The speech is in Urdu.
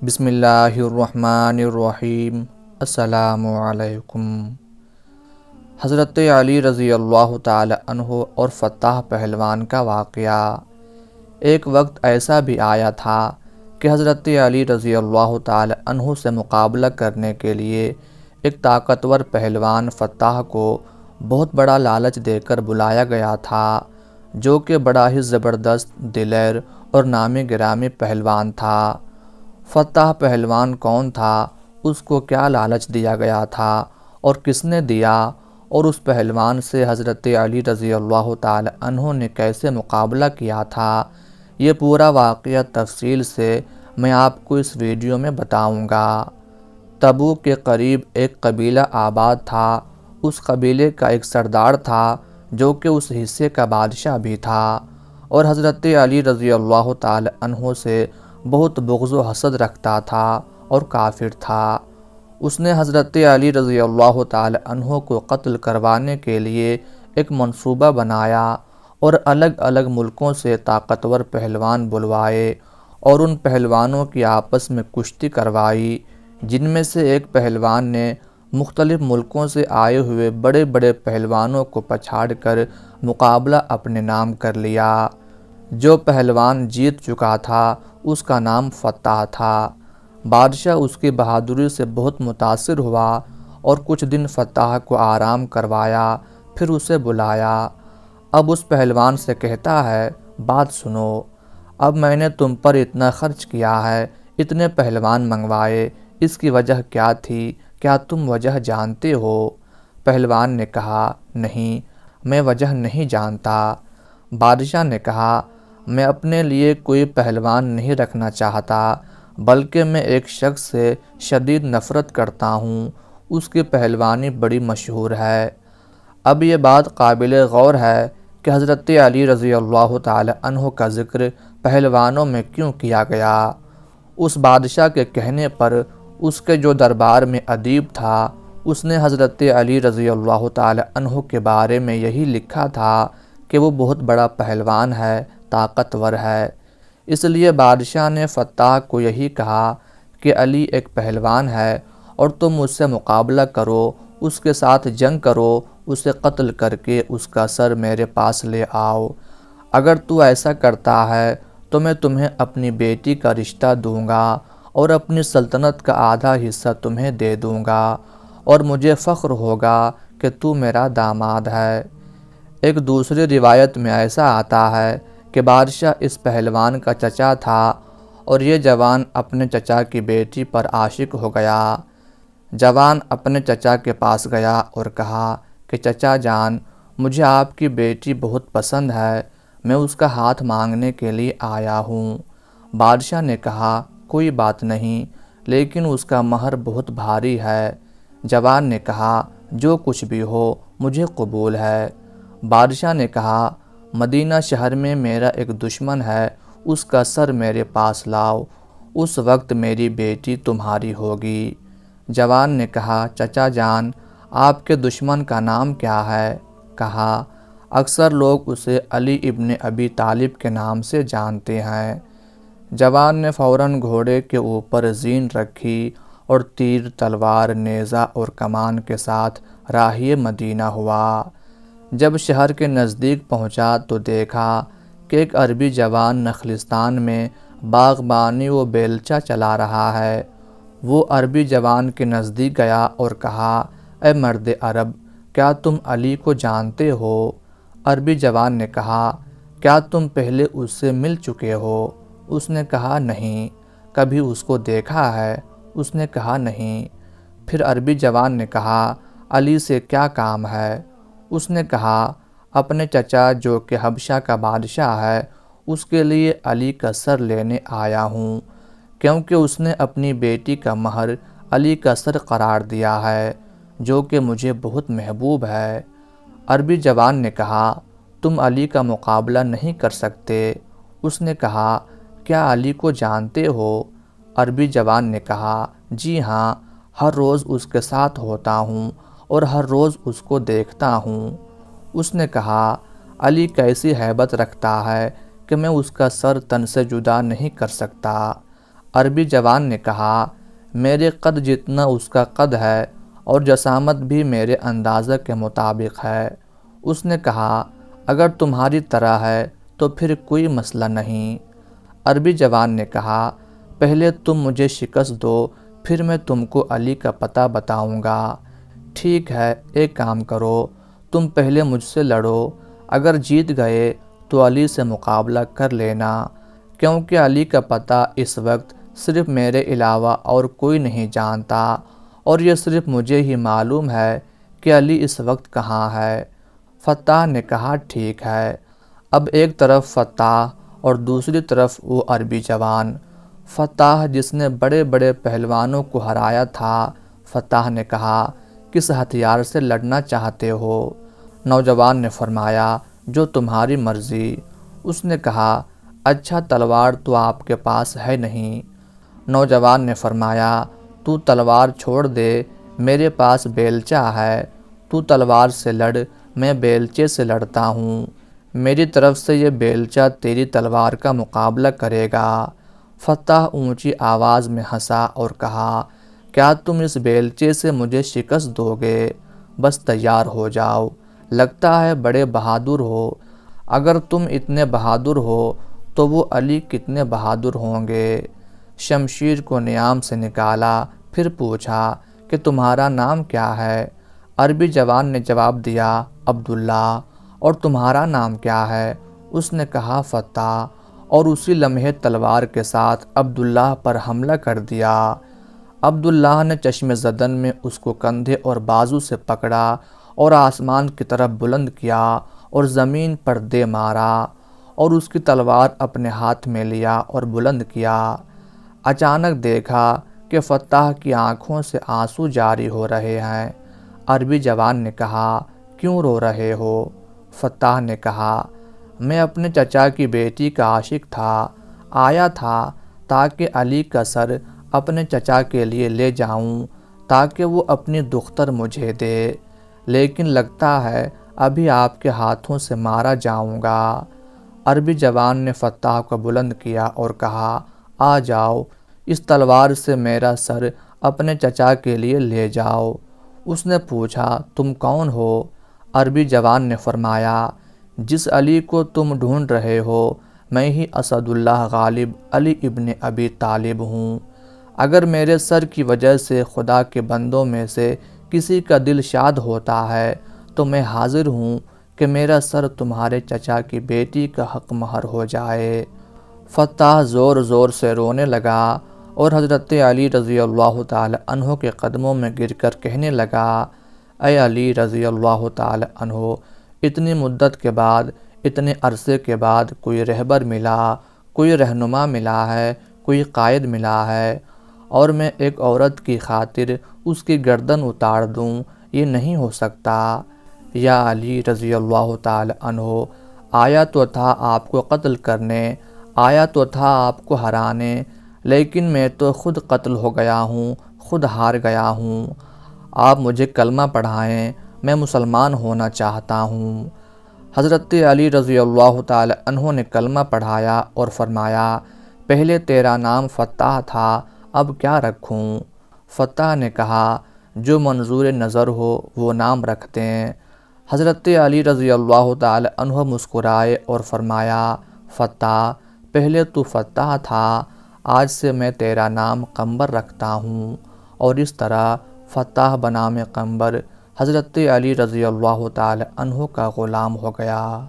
بسم اللہ الرحمن الرحیم۔ السلام علیکم۔ حضرت علی رضی اللہ تعالی عنہ اور فتح پہلوان کا واقعہ۔ ایک وقت ایسا بھی آیا تھا کہ حضرت علی رضی اللہ تعالی عنہ سے مقابلہ کرنے کے لیے ایک طاقتور پہلوان فتح کو بہت بڑا لالچ دے کر بلایا گیا تھا، جو کہ بڑا ہی زبردست، دلیر اور نامی گرامی پہلوان تھا۔ فتح پہلوان کون تھا، اس کو کیا لالچ دیا گیا تھا اور کس نے دیا، اور اس پہلوان سے حضرت علی رضی اللہ تعالی عنہ نے کیسے مقابلہ کیا تھا، یہ پورا واقعہ تفصیل سے میں آپ کو اس ویڈیو میں بتاؤں گا۔ تبوک کے قریب ایک قبیلہ آباد تھا۔ اس قبیلے کا ایک سردار تھا جو کہ اس حصے کا بادشاہ بھی تھا، اور حضرت علی رضی اللہ تعالی عنہ سے بہت بغض و حسد رکھتا تھا اور کافر تھا۔ اس نے حضرت علی رضی اللہ تعالی عنہ کو قتل کروانے کے لیے ایک منصوبہ بنایا اور الگ الگ ملکوں سے طاقتور پہلوان بلوائے اور ان پہلوانوں کی آپس میں کشتی کروائی، جن میں سے ایک پہلوان نے مختلف ملکوں سے آئے ہوئے بڑے بڑے پہلوانوں کو پچھاڑ کر مقابلہ اپنے نام کر لیا۔ جو پہلوان جیت چکا تھا اس کا نام فتح تھا۔ بادشاہ اس کی بہادری سے بہت متاثر ہوا اور کچھ دن فتح کو آرام کروایا، پھر اسے بلایا۔ اب اس پہلوان سے کہتا ہے، بات سنو، اب میں نے تم پر اتنا خرچ کیا ہے، اتنے پہلوان منگوائے، اس کی وجہ کیا تھی؟ کیا تم وجہ جانتے ہو؟ پہلوان نے کہا، نہیں، میں وجہ نہیں جانتا۔ بادشاہ نے کہا، میں اپنے لیے کوئی پہلوان نہیں رکھنا چاہتا، بلکہ میں ایک شخص سے شدید نفرت کرتا ہوں، اس کی پہلوانی بڑی مشہور ہے۔ اب یہ بات قابل غور ہے کہ حضرت علی رضی اللہ تعالی عنہ کا ذکر پہلوانوں میں کیوں کیا گیا۔ اس بادشاہ کے کہنے پر اس کے جو دربار میں ادیب تھا، اس نے حضرت علی رضی اللہ تعالی عنہ کے بارے میں یہی لکھا تھا کہ وہ بہت بڑا پہلوان ہے، طاقتور ہے۔ اس لیے بادشاہ نے فتح کو یہی کہا کہ علی ایک پہلوان ہے اور تم اس سے مقابلہ کرو، اس کے ساتھ جنگ کرو، اسے قتل کر کے اس کا سر میرے پاس لے آؤ۔ اگر تو ایسا کرتا ہے تو میں تمہیں اپنی بیٹی کا رشتہ دوں گا اور اپنی سلطنت کا آدھا حصہ تمہیں دے دوں گا، اور مجھے فخر ہوگا کہ تو میرا داماد ہے۔ ایک دوسری روایت میں ایسا آتا ہے کہ بادشاہ اس پہلوان کا چچا تھا اور یہ جوان اپنے چچا کی بیٹی پر عاشق ہو گیا۔ جوان اپنے چچا کے پاس گیا اور کہا کہ چچا جان، مجھے آپ کی بیٹی بہت پسند ہے، میں اس کا ہاتھ مانگنے کے لیے آیا ہوں۔ بادشاہ نے کہا، کوئی بات نہیں، لیکن اس کا مہر بہت بھاری ہے۔ جوان نے کہا، جو کچھ بھی ہو مجھے قبول ہے۔ بادشاہ نے کہا، مدینہ شہر میں میرا ایک دشمن ہے، اس کا سر میرے پاس لاؤ، اس وقت میری بیٹی تمہاری ہوگی۔ جوان نے کہا، چچا جان، آپ کے دشمن کا نام کیا ہے؟ کہا، اکثر لوگ اسے علی ابن ابی طالب کے نام سے جانتے ہیں۔ جوان نے فوراً گھوڑے کے اوپر زین رکھی اور تیر، تلوار، نیزہ اور کمان کے ساتھ راہی مدینہ ہوا۔ جب شہر کے نزدیک پہنچا تو دیکھا کہ ایک عربی جوان نخلستان میں باغبانی و بیلچہ چلا رہا ہے۔ وہ عربی جوان کے نزدیک گیا اور کہا، اے مرد عرب، کیا تم علی کو جانتے ہو؟ عربی جوان نے کہا، کیا تم پہلے اس سے مل چکے ہو؟ اس نے کہا، نہیں۔ کبھی اس کو دیکھا ہے؟ اس نے کہا، نہیں۔ پھر عربی جوان نے کہا، علی سے کیا کام ہے؟ اس نے کہا، اپنے چچا جو کہ حبشہ کا بادشاہ ہے، اس کے لیے علی کا سر لینے آیا ہوں، کیونکہ اس نے اپنی بیٹی کا مہر علی کا سر قرار دیا ہے، جو کہ مجھے بہت محبوب ہے۔ عربی جوان نے کہا، تم علی کا مقابلہ نہیں کر سکتے۔ اس نے کہا، کیا علی کو جانتے ہو؟ عربی جوان نے کہا، جی ہاں، ہر روز اس کے ساتھ ہوتا ہوں اور ہر روز اس کو دیکھتا ہوں۔ اس نے کہا، علی کیسی ہیبت رکھتا ہے کہ میں اس کا سر تن سے جدا نہیں کر سکتا۔ عربی جوان نے کہا، میرے قد جتنا اس کا قد ہے اور جسامت بھی میرے اندازہ کے مطابق ہے۔ اس نے کہا، اگر تمہاری طرح ہے تو پھر کوئی مسئلہ نہیں۔ عربی جوان نے کہا، پہلے تم مجھے شکست دو، پھر میں تم کو علی کا پتہ بتاؤں گا۔ ٹھیک ہے، ایک کام کرو، تم پہلے مجھ سے لڑو، اگر جیت گئے تو علی سے مقابلہ کر لینا، کیونکہ علی کا پتہ اس وقت صرف میرے علاوہ اور کوئی نہیں جانتا، اور یہ صرف مجھے ہی معلوم ہے کہ علی اس وقت کہاں ہے۔ فتح نے کہا، ٹھیک ہے۔ اب ایک طرف فتح اور دوسری طرف وہ عربی جوان۔ فتح جس نے بڑے بڑے پہلوانوں کو ہرایا تھا، فتح نے کہا، کس ہتھیار سے لڑنا چاہتے ہو؟ نوجوان نے فرمایا، جو تمہاری مرضی۔ اس نے کہا، اچھا تلوار تو آپ کے پاس ہے نہیں۔ نوجوان نے فرمایا، تو تلوار چھوڑ دے، میرے پاس بیلچہ ہے، تو تلوار سے لڑ، میں بیلچے سے لڑتا ہوں، میری طرف سے یہ بیلچہ تیری تلوار کا مقابلہ کرے گا۔ فتح اونچی آواز میں ہنسا اور کہا، کیا تم اس بیلچے سے مجھے شکست دو گے؟ بس تیار ہو جاؤ، لگتا ہے بڑے بہادر ہو۔ اگر تم اتنے بہادر ہو تو وہ علی کتنے بہادر ہوں گے۔ شمشیر کو نیام سے نکالا، پھر پوچھا کہ تمہارا نام کیا ہے؟ عربی جوان نے جواب دیا، عبداللہ۔ اور تمہارا نام کیا ہے؟ اس نے کہا، فتح۔ اور اسی لمحے تلوار کے ساتھ عبداللہ پر حملہ کر دیا۔ عبداللہ نے چشم زدن میں اس کو کندھے اور بازو سے پکڑا اور آسمان کی طرف بلند کیا اور زمین پر دے مارا، اور اس کی تلوار اپنے ہاتھ میں لیا اور بلند کیا۔ اچانک دیکھا کہ فتح کی آنکھوں سے آنسو جاری ہو رہے ہیں۔ عربی جوان نے کہا، کیوں رو رہے ہو؟ فتح نے کہا، میں اپنے چچا کی بیٹی کا عاشق تھا، آیا تھا تاکہ علی کا سر اپنے چچا کے لیے لے جاؤں تاکہ وہ اپنی دختر مجھے دے، لیکن لگتا ہے ابھی آپ کے ہاتھوں سے مارا جاؤں گا۔ عربی جوان نے فتح کو بلند کیا اور کہا، آ جاؤ، اس تلوار سے میرا سر اپنے چچا کے لیے لے جاؤ۔ اس نے پوچھا، تم کون ہو؟ عربی جوان نے فرمایا، جس علی کو تم ڈھونڈ رہے ہو میں ہی اسد اللہ غالب علی ابن ابی طالب ہوں۔ اگر میرے سر کی وجہ سے خدا کے بندوں میں سے کسی کا دل شاد ہوتا ہے تو میں حاضر ہوں کہ میرا سر تمہارے چچا کی بیٹی کا حق مہر ہو جائے۔ فتح زور زور سے رونے لگا اور حضرت علی رضی اللہ تعالی عنہ کے قدموں میں گر کر کہنے لگا، اے علی رضی اللہ تعالی عنہ، اتنی مدت کے بعد، اتنے عرصے کے بعد کوئی رہبر ملا، کوئی رہنما ملا ہے، کوئی قائد ملا ہے، اور میں ایک عورت کی خاطر اس کی گردن اتار دوں، یہ نہیں ہو سکتا۔ یا علی رضی اللہ تعالی عنہ، آیا تو تھا آپ کو قتل کرنے، آیا تو تھا آپ کو ہرانے، لیکن میں تو خود قتل ہو گیا ہوں، خود ہار گیا ہوں۔ آپ مجھے کلمہ پڑھائیں، میں مسلمان ہونا چاہتا ہوں۔ حضرت علی رضی اللہ تعالی عنہ نے کلمہ پڑھایا اور فرمایا، پہلے تیرا نام فتح تھا، اب کیا رکھوں؟ فتح نے کہا، جو منظور نظر ہو وہ نام رکھ دیں۔ حضرت علی رضی اللہ تعالی عنہ مسکرائے اور فرمایا، فتح، پہلے تو فتح تھا، آج سے میں تیرا نام قمبر رکھتا ہوں۔ اور اس طرح فتح بنام قمبر حضرت علی رضی اللہ تعالی عنہ کا غلام ہو گیا۔